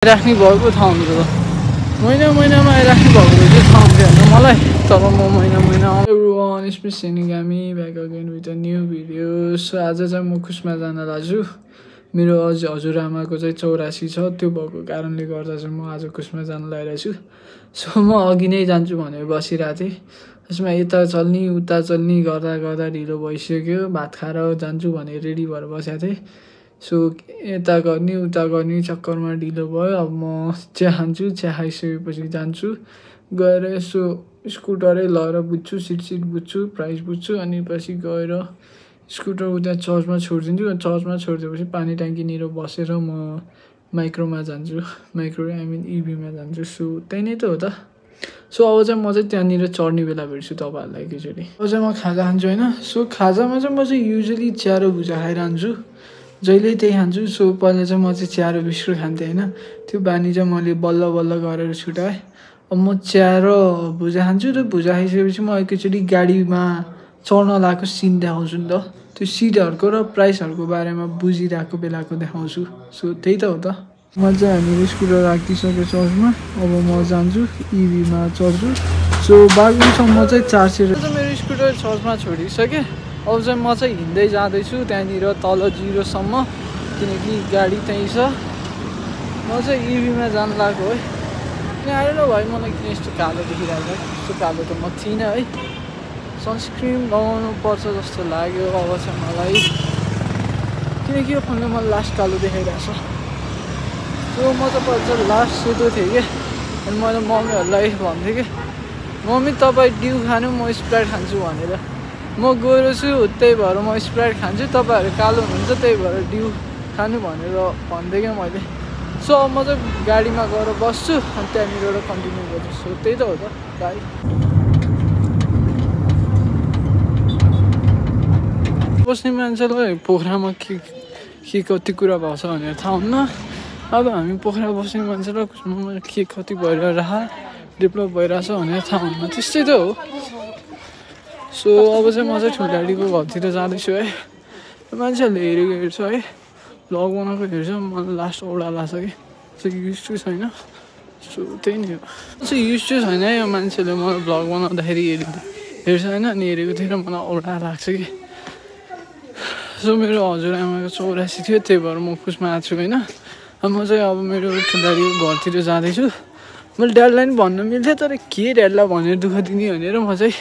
राख्ने भएको ठाउँ हो महिनामा आइराख्ने भएको चाहिँ ठाउँ थियो मलाई तर म महिना everyone it's me Shinigami back again with a new video. So आज चाहिँ म खुसमा जान लाग्छु मेरो हजुरआमाको चाहिँ 84 छ त्यो भएको कारणले गर्दा चाहिँ म आज खुसमा जान लागिरहेछु सो म अघि नै जान्छु भनेर बसिरहेको थिएँ त्यसमा यता चल्नी उता चल्नी गर्दा ढिलो भइसक्यो भात खाएर जान्छु भनेर रेडी भएर बसेको थिएँ सो यता गर्ने उता गर्ने चक्करमा ढिलो भयो अब म चिया खान्छु चिया खाइसकेपछि जान्छु गएर यसो स्कुटरै लगेर बुझ्छु सिट बुझ्छु प्राइस बुझ्छु अनि पछि गएर स्कुटर उता चर्चमा छोडिदिन्छु अनि चर्चमा छोडिदिएपछि पानी ट्याङ्कीनिर बसेर म माइक्रोमा जान्छु माइक्रो आई मिन इभीमा जान्छु सो त्यही नै त हो त सो अब चाहिँ म चाहिँ त्यहाँनिर चढ्ने बेला भेट्छु तपाईँहरूलाई एकैचोटि अब चाहिँ म खाजा खान्छु होइन सो खाजामा चाहिँ म चाहिँ युजली चिया र भुजा खाइरहन्छु जहिले त्यही खान्छु सो पहिला चाहिँ म चाहिँ चिया र बिस्कुट खान्थेँ होइन त्यो बानी चाहिँ मैले बल्ल गरेर छुटाएँ अब म चिया र भुजा खान्छु र भुजा खाइसकेपछि म एकैचोटि गाडीमा चढ्न लगाएको सिन देखाउँछु नि त त्यो सिटहरूको र प्राइसहरूको बारेमा बुझिरहेको बेलाको देखाउँछु सो त्यही त हो त म चाहिँ हामीले स्कुटर राखिदिइसकेँ चर्चमा अब म जान्छु इभीमा चढ्छु सो बागलुङसम्म चाहिँ 400 मेरो स्कुटर चर्चमा छोडिसकेँ अब चाहिँ म चाहिँ हिँड्दै जाँदैछु त्यहाँनिर तल जिरोसम्म किनकि गाडी त्यहीँ छ म चाहिँ इभीमा जानु लाग्यो है किन आएर भाइ मलाई किन यस्तो कालो देखिरहेको यस्तो कालो त म थिइनँ है सनस्क्रिन लगाउनु पर्छ जस्तो लाग्यो अब चाहिँ मलाई किनकि यो फोनले मलाई लास्ट कालो देखाइरहेछ सो म त पहिला लास्ट सेतो थिएँ कि अनि मैले मम्मीहरूलाई भन्थेँ कि मम्मी तपाईँ ड्यु खानु म स्प्राइट खान्छु भनेर म गएर छु त्यही भएर म स्प्राइट खान्छु तपाईँहरू कालो हुनुहुन्छ त्यही भएर ड्यु खानु भनेर भन्थेँ क्या मैले सो अब म चाहिँ गाडीमा गएर बस्छु अनि त्यहाँनिर कन्टिन्यू गर्छु सो त्यही त हो त भाइ बस्ने मान्छेलाई पोखरामा के कति कुरा भएको छ भनेर थाहा हुन्न अब हामी पोखरा बस्ने मान्छेलाई के कति भइरहेछ डेभलप भइरहेछ भनेर थाहा हुन्न त्यस्तै त हो सो अब चाहिँ म चाहिँ ठुल्डाडीको घरतिर जाँदैछु है मान्छेहरूले हेरेको हेर्छ है भ्लग बनाएको हेर्छ मलाई लास्ट औडा लाग्छ कि सो युज टु छैन सो त्यही नै हो चाहिँ युज टु छैन है यो मान्छेले मलाई भ्लग बनाउँदाखेरि हेर्छ होइन अनि हेरेको थिएँ र मलाई औडा लाग्छ कि सो मेरो हजुरआमाको 84 थियो त्यही भएर म खुसमा आएको छु होइन म चाहिँ अब मेरो ठुल्डाडीको घरतिर जाँदैछु मैले ड्याडलाई पनि भन्न मिल्थ्यो तर के ड्याडलाई भनेर दुःख दिने भनेर म चाहिँ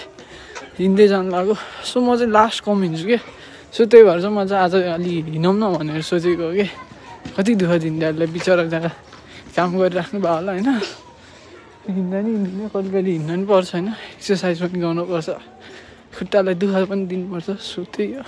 हिँड्दै जानु लाग्यो सो म चाहिँ लास्ट कम हिँड्छु कि सो त्यही भएर चाहिँ म चाहिँ आज अलि हिँडौँ न भनेर सोचेको हो कि कति दुःख दिने ड्याडलाई बिचरा त्यहाँ काम गरिराख्नु भयो होला होइन हिँड्दा नि हिँड्दैन कहिले हिँड्नु पनि पर्छ होइन एक्सर्साइज पनि गर्नुपर्छ खुट्टालाई दुःख पनि दिनुपर्छ सो त्यही हो